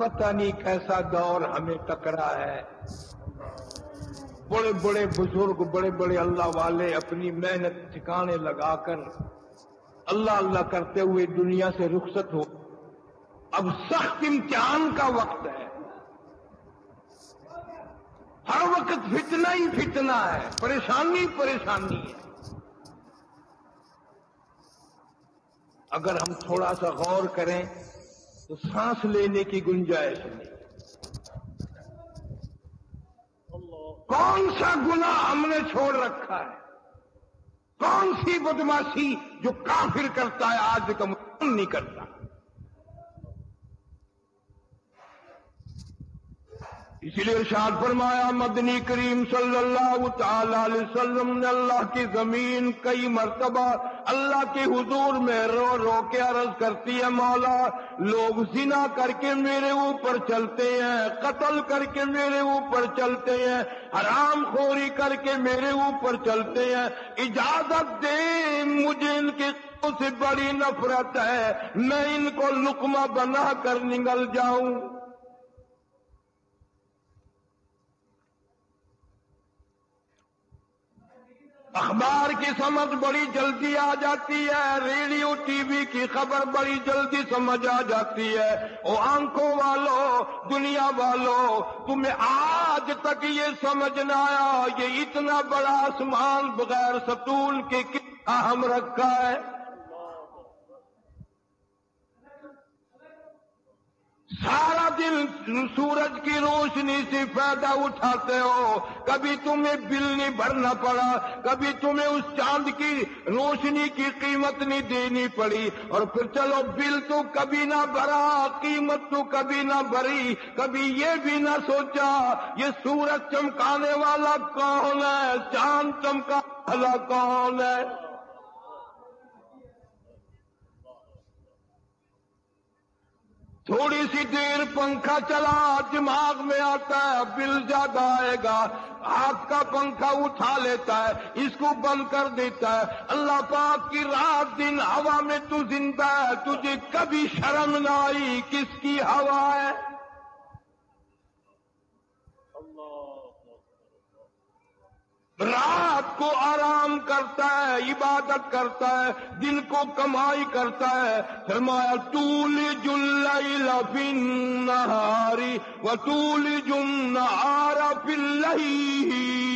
پتہ نہیں کیسا دور ہمیں ٹکرا ہے. بڑے بڑے بزرگ، بڑے بڑے اللہ والے اپنی محنت ٹھکانے لگا کر اللہ اللہ کرتے ہوئے دنیا سے رخصت ہو. اب سخت امتحان کا وقت ہے. ہر وقت فتنہ ہی فتنہ ہے، پریشانی پریشانی ہے. اگر ہم تھوڑا سا غور کریں تو سانس لینے کی گنجائش نہیں. کون سا گناہ ہم نے چھوڑ رکھا ہے؟ کون سی بدماشی جو کافر کرتا ہے آج کا مسلمان نہیں کرتا؟ اسی لیے ارشاد فرمایا مدنی کریم صلی اللہ تعالی علیہ وسلم نے اللہ کی زمین کئی مرتبہ اللہ کے حضور میں رو رو کے عرض کرتی ہے، مولا لوگ زنا کر کے میرے اوپر چلتے ہیں، قتل کر کے میرے اوپر چلتے ہیں، حرام خوری کر کے میرے اوپر چلتے ہیں، اجازت دے مجھے ان کے سے بڑی نفرت ہے، میں ان کو لقمہ بنا کر نگل جاؤں. اخبار کی سمجھ بڑی جلدی آ جاتی ہے، ریڈیو ٹی وی کی خبر بڑی جلدی سمجھ آ جاتی ہے. او آنکھوں والو، دنیا والو، تمہیں آج تک یہ سمجھ نہ آیا یہ اتنا بڑا آسمان بغیر ستون کے کتنا اہم رکھا ہے. سارا دن سورج کی روشنی سے فائدہ اٹھاتے ہو، کبھی تمہیں بل نہیں بھرنا پڑا، کبھی تمہیں اس چاند کی روشنی کی قیمت نہیں دینی پڑی، اور پھر چلو بل تو کبھی نہ بھرا، قیمت تو کبھی نہ بھری، کبھی یہ بھی نہ سوچا یہ سورج چمکانے والا کون ہے، چاند چمکانے والا کون ہے. تھوڑی سی دیر پنکھا چلا دماغ میں آتا ہے بل زیادہ آئے گا، ہاتھ کا پنکھا اٹھا لیتا ہے، اس کو بند کر دیتا ہے. اللہ پاک کی رات دن ہوا میں تو زندہ ہے، تجھے کبھی شرم نہ آئی کس کی ہوا ہے. رات کو آرام کرتا ہے، عبادت کرتا ہے، دن کو کمائی کرتا ہے. فرمایا تولج اللیل فی النہار وتولج النہار فی اللیل.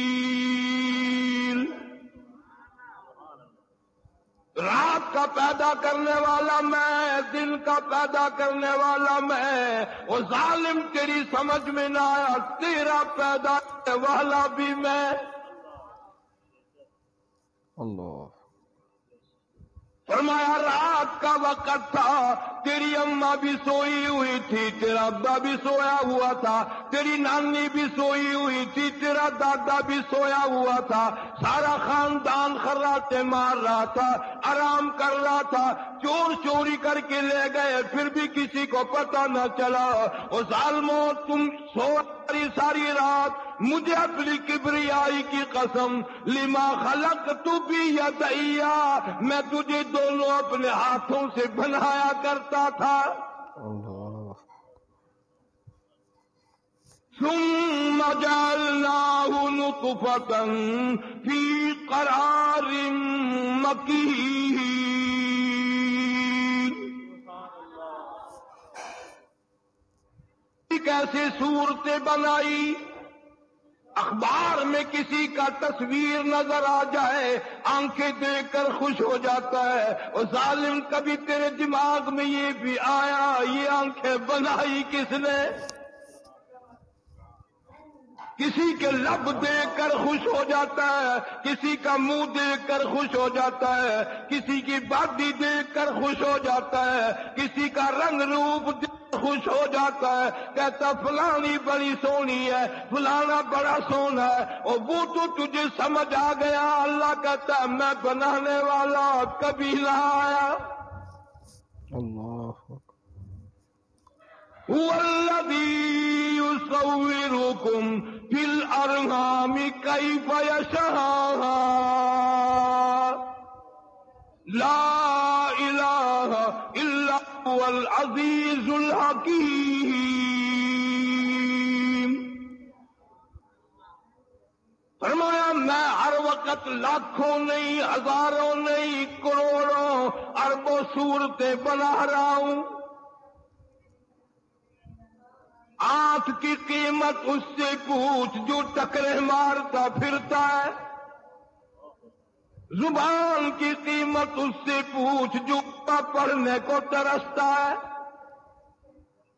رات کا پیدا کرنے والا میں، دن کا پیدا کرنے والا میں. وہ ظالم تیری سمجھ میں نہ آیا تیرا پیدا کرنے والا بھی میں. اللہ فرمایا رات کا وقت تھا، تیری اماں بھی سوئی ہوئی تھی، تیرا ابا بھی سویا ہوا تھا، تیری نانی بھی سوئی ہوئی تھی، تیرا دادا بھی سویا ہوا تھا، سارا خاندان خراٹے مار رہا تھا، آرام کر رہا تھا. چور چوری کر کے لے گئے پھر بھی کسی کو پتہ نہ چلا. او ظالموں تم سو ساری رات، مجھے اپنی کبریائی کی قسم، لما خلقت بیدیا، میں تجھے دونوں اپنے ہاتھوں سے بنایا کرتا تھا. ثم جعلناه نطفة في قرار مكين. کیسے صورتیں بنائی، اخبار میں کسی کا تصویر نظر آ جائے آنکھیں دیکھ کر خوش ہو جاتا ہے. اور ظالم کبھی تیرے دماغ میں یہ بھی آیا یہ آنکھیں بنائی کس نے؟ کسی کے لب دیکھ کر خوش ہو جاتا ہے، کسی کا منہ دیکھ کر خوش ہو جاتا ہے، کسی کی باڈی دیکھ کر خوش ہو جاتا ہے، کسی کا رنگ روپ دیکھ کر خوش ہو جاتا ہے، کہتا فلانی بڑی سونی ہے، فلانا بڑا سونا ہے. اور وہ تو تجھے سمجھ آ گیا. اللہ کہتا ہے میں بنانے والا کبھی نہ آیا. اللہ هو الذی یصورکم فی الارحام کیف یشاء لا الہ الا هو العزیز الحکیم. طاقت لاکھوں نہیں، ہزاروں نہیں، کروڑوں اربوں صورتیں بنا رہا ہوں۔ آنکھ کی قیمت اس سے پوچھ جو ٹکرے مارتا پھرتا ہے، زبان کی قیمت اس سے پوچھ جو پڑھنے کو ترستا ہے،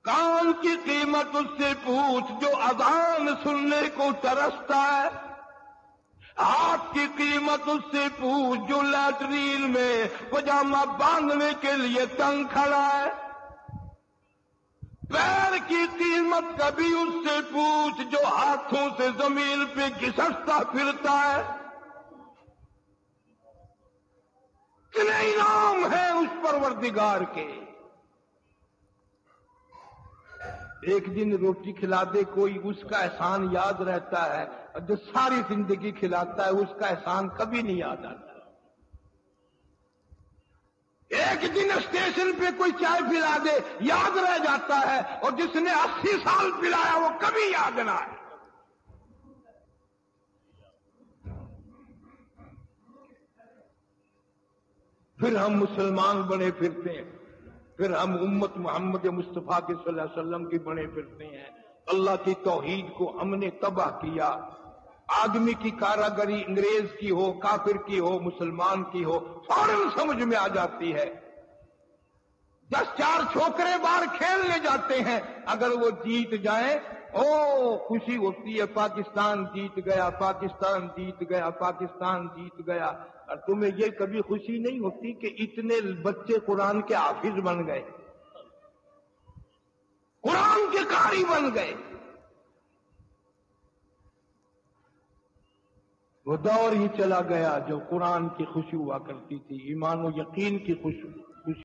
کان کی قیمت اس سے پوچھ جو اذان سننے کو ترستا ہے، ہاتھ کی قیمت اس سے پوچھ جو لیٹرین میں پجامہ باندھنے کے لیے تنگ کھڑا ہے، پیر کی قیمت کبھی اس سے پوچھ جو ہاتھوں سے زمین پہ گھسٹتا پھرتا ہے۔ کتنے انعام ہیں اس پروردگار کے۔ ایک دن روٹی کھلا دے کوئی، اس کا احسان یاد رہتا ہے، اور جو ساری زندگی کھلاتا ہے اس کا احسان کبھی نہیں یاد آتا۔ ایک دن اسٹیشن پہ کوئی چائے پلا دے یاد رہ جاتا ہے، اور جس نے 80 سال پلایا وہ کبھی یاد نہ آئے۔ پھر ہم مسلمان بنے پھرتے ہیں، پھر ہم امت محمد مصطفیٰ کے صلی اللہ علیہ وسلم کی بنے پھرتے ہیں۔ اللہ کی توحید کو ہم نے تباہ کیا۔ آدمی کی کاراگری انگریز کی ہو، کافر کی ہو، مسلمان کی ہو، فوراً سمجھ میں آ جاتی ہے۔ 10 چھوکرے باہر کھیلنے جاتے ہیں، اگر وہ جیت جائیں خوشی ہوتی ہے، پاکستان جیت گیا، پاکستان جیت گیا، پاکستان جیت گیا۔ اور تمہیں یہ کبھی خوشی نہیں ہوتی کہ اتنے بچے قرآن کے حافظ بن گئے، قرآن کے قاری بن گئے؟ وہ دور ہی چلا گیا جو قرآن کی خوشی ہوا کرتی تھی، ایمان و یقین کی خوشی۔